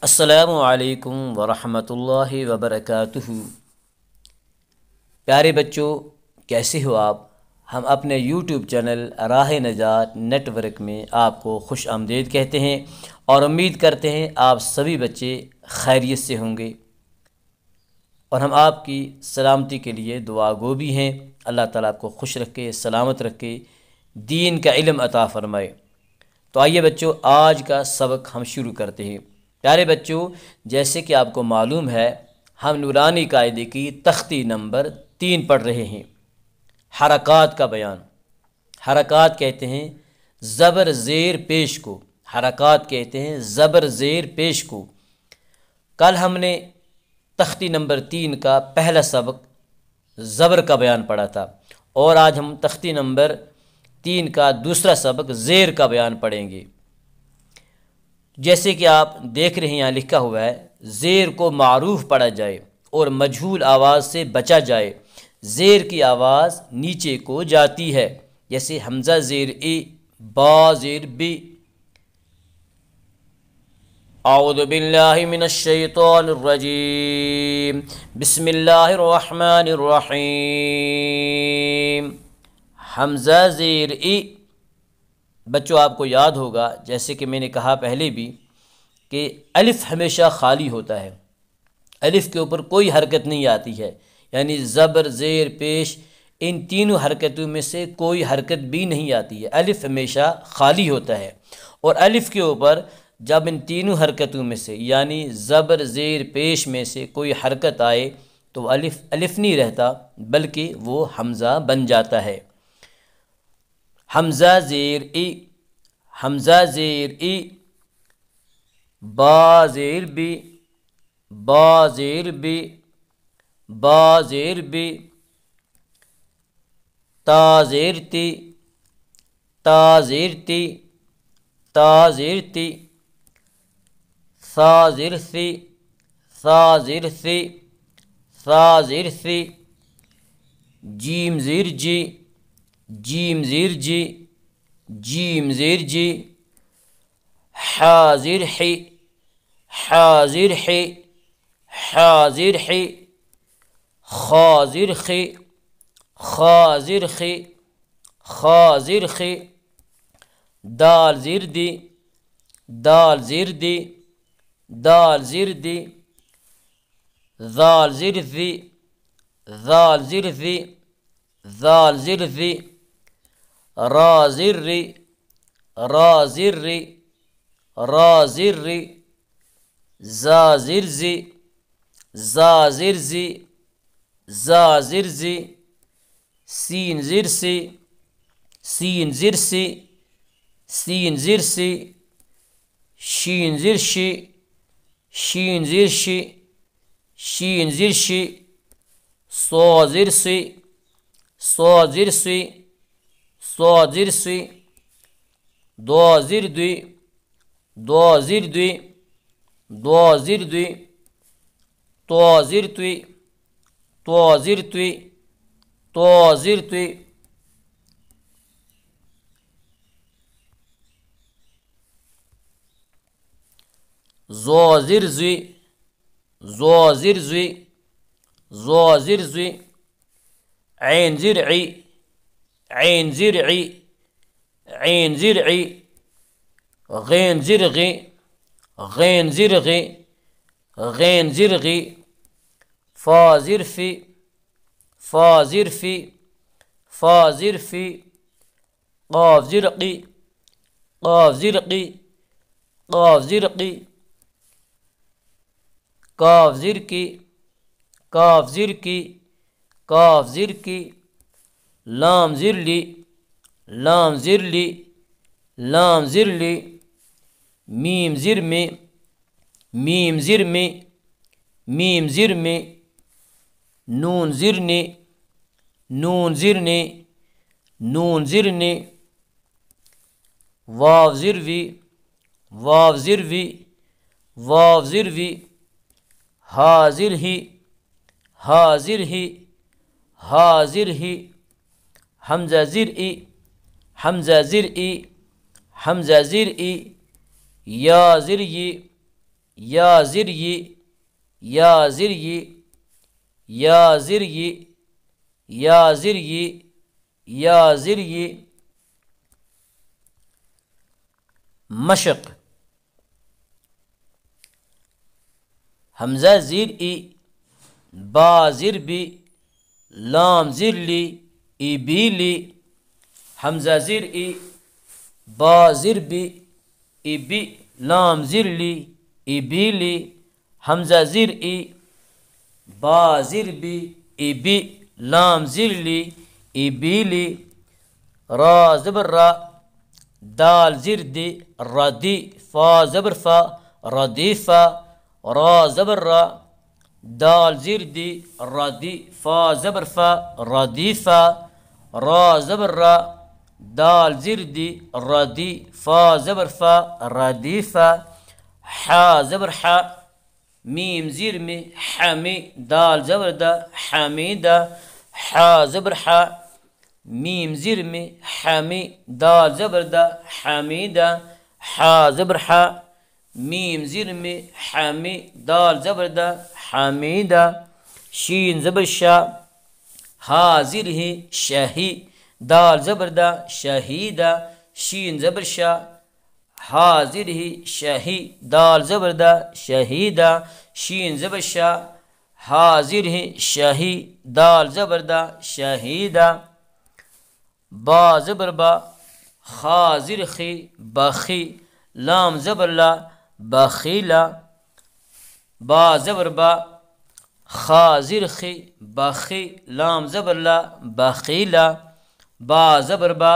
अस्सलामु अलैकुम वरहमतुल्लाहि वबरकातुहू। प्यारे बच्चों, कैसे हो आप? हम अपने यूट्यूब चैनल राह नजात नेटवर्क में आपको खुश आमदीद कहते हैं और उम्मीद करते हैं आप सभी बच्चे खैरियत से होंगे और हम आपकी सलामती के लिए दुआ गो भी हैं। अल्लाह ताला आपको खुश रखे, सलामत रखे, दीन का इल्म अता फ़रमाए। तो आइए बच्चों, आज का सबक हम शुरू करते हैं। प्यारे बच्चों, जैसे कि आपको मालूम है, हम नूरानी कायदे की तख्ती नंबर 3 पढ़ रहे हैं। हरकात का बयान। हरकात कहते हैं ज़बर ज़ेर पेश को। हरकात कहते हैं ज़बर ज़ेर पेश को। कल हमने तख्ती नंबर 3 का पहला सबक ज़बर का बयान पढ़ा था और आज हम तख्ती नंबर 3 का दूसरा सबक ज़ेर का बयान पढ़ेंगे। जैसे कि आप देख रहे हैं, यहाँ लिखा हुआ है ज़ेर को मारूफ पढ़ा जाए और मजहूल आवाज़ से बचा जाए। ज़ेर की आवाज़ नीचे को जाती है, जैसे हमज़ा ज़ेर ए, बा ज़ेर बी। औज़ु बिल्लाहि मिनश शैतानिर रजीम, बिस्मिल्लाहिर रहमानिर रहीम। हमज़ा ज़ेर ए। बच्चों, आपको याद होगा, जैसे कि मैंने कहा पहले भी, कि अलिफ़ हमेशा खाली होता है। अलिफ़ के ऊपर कोई हरकत नहीं आती है, यानी ज़बर ज़ेर पेश इन तीनों हरकतों में से कोई हरकत भी नहीं आती है। अलिफ़ हमेशा खाली होता है और अलिफ़ के ऊपर जब इन तीनों हरकतों में से यानी ज़बर ज़ेर पेश में से कोई हरकत आए तो अलिफ़ अलिफ़ नहीं रहता, बल्कि वो हमज़ा बन जाता है। हमज़ा ज़ेर ई, हमज़ा ज़ेर ई, बा ज़ेर बी, बा ज़ेर बी, बा ज़ेर बी, ता ज़ेर ती, ता ज़ेर ती, ता ज़ेर ती, सा ज़ेर सी, सा ज़ेर सी, सा ज़ेर सी, जीम ज़ेर जी, जीम ज़ेर जी, जीम ज़ेर जी, हाज़िर ही, हाज़िर ही, हाज़िर ही, खाज़िर ही, खाज़िर ही, खाज़िर ही, दाल ज़िर दी, दाल ज़िर दी, दाल ज़िर दी, ज़ाल ज़िर ज़ी, ज़ाल ज़िर ज़ी, ज़ाल ज़िर ज़ी, रा ज़िर री, रा ज़िर री, रा ज़िर री, ज़ा ज़िर ज़ी, ज़ा ज़िर ज़ी, ज़ा ज़िर ज़ी, सीन ज़िर सी, सीन ज़िर सी, सीन ज़िर सी, शीन ज़िर शी, शीन ज़िर शी, शीन ज़िर शी, सो ज़िर सी, सो ज़िर सी, सो ज़िर सी, दो ज़िर द्वी, दो ज़िर द्वी, दो ज़िर द्वी, तो ज़िर त्वी, तो ज़िर त्वी, तो ज़िर त्वी, ज़ो ज़िर ज़्वी, ज़ो ज़िर ज़्वी, ज़ो ज़िर ज़्वी, ऐन ज़िर ई, ऐन ज़िर ई, ऐन ज़िर ई, गैन ज़िर गी, गैन ज़िर गी, गैन ज़िर गी, फ़ा ज़िर फ़ी, फ़ा ज़िर फ़ी, फ़ा ज़िर फ़ी, क़ाफ़ ज़िर क़ी, क़ाफ़ ज़िर क़ी, क़ाफ़ ज़िर क़ी, काफ़ ज़िर की, काफ़ ज़िर की, काफ़ ज़िर की, लाम ज़िर ली, लाम ज़िर ली, लाम ज़िर ली, मीम ज़िर में, मीम ज़िर में, मीम ज़िर में, नून ज़िर ने, नून ज़िर ने, नून ज़िर ने, वाव ज़िर वी, वाव ज़िर वी, वाव ज़िर वी, हाज़िर ही, हाज़िर ही, हाज़िर ही, हमज़ा ज़िर ई, हमज़ा ज़िर ई, हमज़ा ज़िर ई, या ज़िर ये, या ज़िरयी, या ज़िरयी, या ज़िरयी, या ज़िरयी, या ज़िरयी। मशक, हमज़ा ज़ीर ई, बा ज़िर बी, लाम ज़िर ली, ई बी ली। हमज़ा ज़िर ई, बा ज़िर बी, ई बी, लाम ज़िर ली, ई बी ली। हमज़ा ज़िर ई, बा ज़िर बी, ई बी, लाम ज़िर ली, ई बी ली। रा ज़बर रा, दाल ज़िर दी, रदी, फा ज़बर फा, रदीफ़ा। रा ज़बर रा, दाल ज़िर दी, रदी, फा ज़बर फा, रदीफ़ा। रा ज़बर रा, दाल ज़िर दी, रदी, फा ज़बर फा, रदीफ़ा। हा ज़बर हा, मीम ज़िर में, हमी, दाल ज़बर दा, हमीदा। हा ज़बर हा, मीम ज़िर में, हमी, दाल ज़बर दा, हमीदा। हा ज़बर हा, मीम ज़िर में, हमी, दाल ज़बर दा, हमीदा। शीन ज़बर शा, हा ज़िर ही, शाही, दाल ज़बर दा, शहीदा। शीन ज़बर शा, हा ज़िर ही, शाही, दाल ज़बर दा, शहीदा। शीन ज़बर शा, हा ज़िर ही, शाही, दाल ज़बर दा, शहीदा। बा ज़बर बा, खा ज़िर खी, बखी, लाम ज़बर ला, बखीला। बा ज़बर बा, खा ज़िर खी, बखी, लाम ज़बर ला, बखीला। बा ज़बर बा,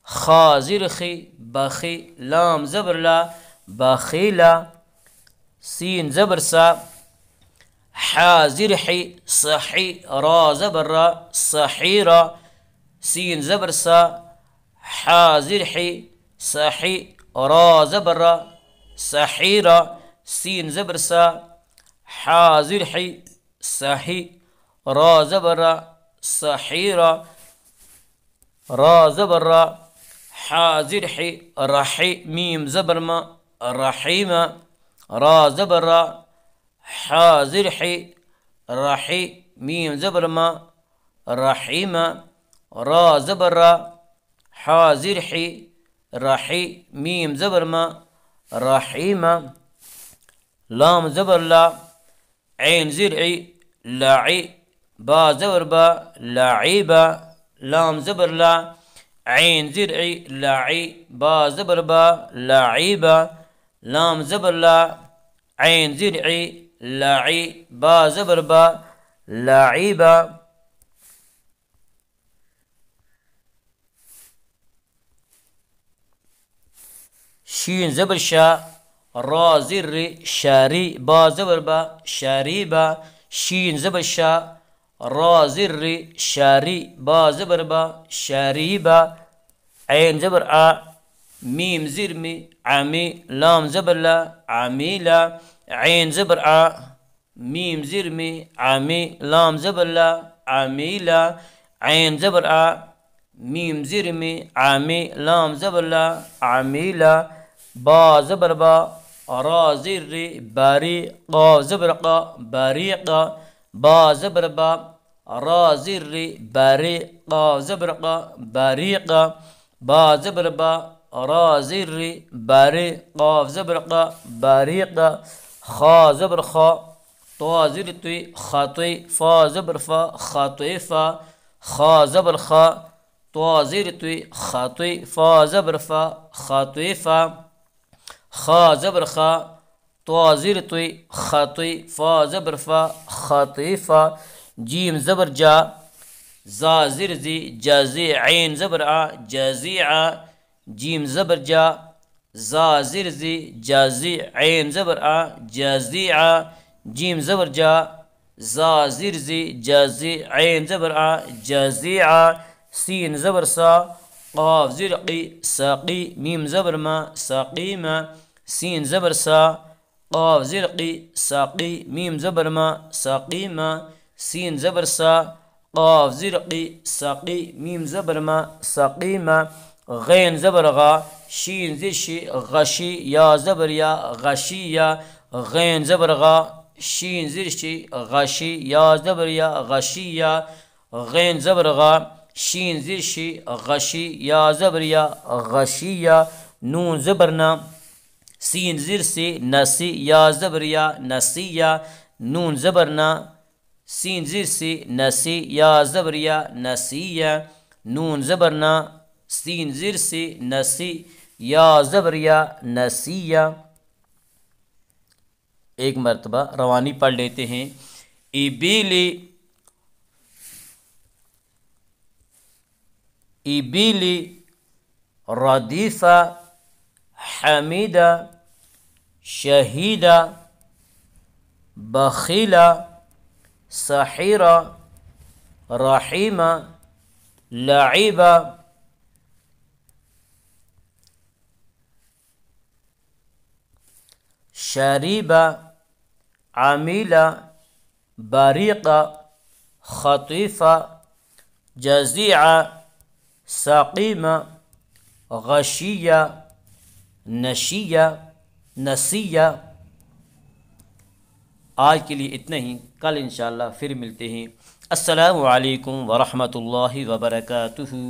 खा ज़िर खी, बखी, लाम ज़बर ला, बखीला। सीन ज़बर सा, हा ज़िर ही, सही, रा ज़बर रा, सहीरा। सीन ज़बर सा, हा ज़िर ही, सही, रा ज़बर रा, सहीरा। सीन ज़बर सा, हा ज़िर ही, सही, रा ज़बर रा, सहीरा। रा ज़बर रा, हा ज़िर ही, रही, मीम ज़बर मा, रहीमा। रा ज़बर रा, हा ज़िर ही, रही, मीम ज़बर मा, रहीमा। रा ज़बर रा, हा ज़िर ही, रही, मीम ज़बर मा, रहीमा। लाम ज़बर ला, ऐन ज़िर ई, लाई, बा ज़बर बा, लाईबा। लाम ज़बर ला, ऐन ज़िर ई, लाई, बा ज़बर बा, लाईबा। लाम ज़बर ला, ऐन ज़िर ई, लाई, बा ज़बर बा, लाईबा। शीन ज़बर शा, रा ज़िर री, शारी, बा ज़बर बा, शारीबा। शीन ज़बर शा, रा ज़िर री, शारी, बा ज़बर बा, शारीबा। ऐन ज़बर आ, मीम ज़िर में, आमी, लाम ज़बर ला, आमीला। ऐन ज़बर आ, मीम ज़िर में, आमी, लाम ज़बर ला, आमीला। ऐन ज़बर आ, मीम ज़िर में, आमी, लाम ज़बर ला, आमीला। बा ज़बर बा, रा ज़िर री, बारी, क़ाफ ज़बर क़ा, बारीक़ा। बा ज़बर बा, रा ज़िर री, बारी, क़ाफ ज़बर क़ा, बारीक़ा। बा ज़बर बा, रा ज़िर री, बारी, क़ाफ ज़बर क़ा, बारीक़ा। खा ज़बर खा, तो ज़िर तुई, खातुई, फा ज़बर फा, खातुइफ़ा। खा ज़बर खा, तो ज़िर तुई, खातुई, फा ज़बर फा, खातुइफ़ा। खा ज़बर खा, तो ज़िर तुई, खातुई, फा ज़बर फा, खातुइफ़ा। जीम ज़बर जा, जा ज़िर ज़ी, जाज़ी, ऐन ज़बर आ, जाज़ीआ। जीम ज़बर जा, जा ज़िर ज़ी, जाज़ी, ऐन ज़बर आ, जाज़ीआ। जीम ज़बर जा, जा ज़िर ज़ी, जाज़ी, ऐन ज़बर आ, जाज़ीआ। सीन ज़बर सा, क़ाफ ज़िर क़ी, साक़ी, मीम ज़बर मा, साक़ीमा। सीन ज़बर सा, क़ाफ ज़िर क़ी, साक़ी, मीम ज़बर मा, साक़ीमा। सीन ज़बर सा, क़ाफ ज़िर क़ी, साक़ी, मीम ज़बर मा, साक़ीमा। गैन ज़बर गा, शीन ज़िर शी, गशी, या ज़बर या, गशिया। गैन ज़बर गा, शीन ज़िर शी, गाशी, या ज़बर या, गाशिया, गैन ज़बर गा, शीन ज़िर शी, गाशी, या ज़बर या, गाशिया, नून ज़बर ना, सीन ज़िर से, नसी, या ज़बर या, नसिया, नून ज़बर ना, सीन ज़िर से, नसी, या ज़बर या, नसिया, नून ज़बर ना, सीन ज़िर से, नसी, या ज़बर या, नसिया। एक मरतबा रवानी पढ़ लेते हैं। इबीली, इबीली, रदीफ़ा, हमीदा, शहीदा, बखीला, सहीरा, रहीमा, लईबा, शरीबा, आमिला, बारीक़ा, खतीफ़ा, जज़ीआ, साक़ीमा, गशिया, नशिया, नसिया। आज के लिए इतना ही, कल इंशाअल्लाह फिर मिलते हैं। अस्सलामु अलैकुम वरहमतुल्लाहि वबरकातुहू।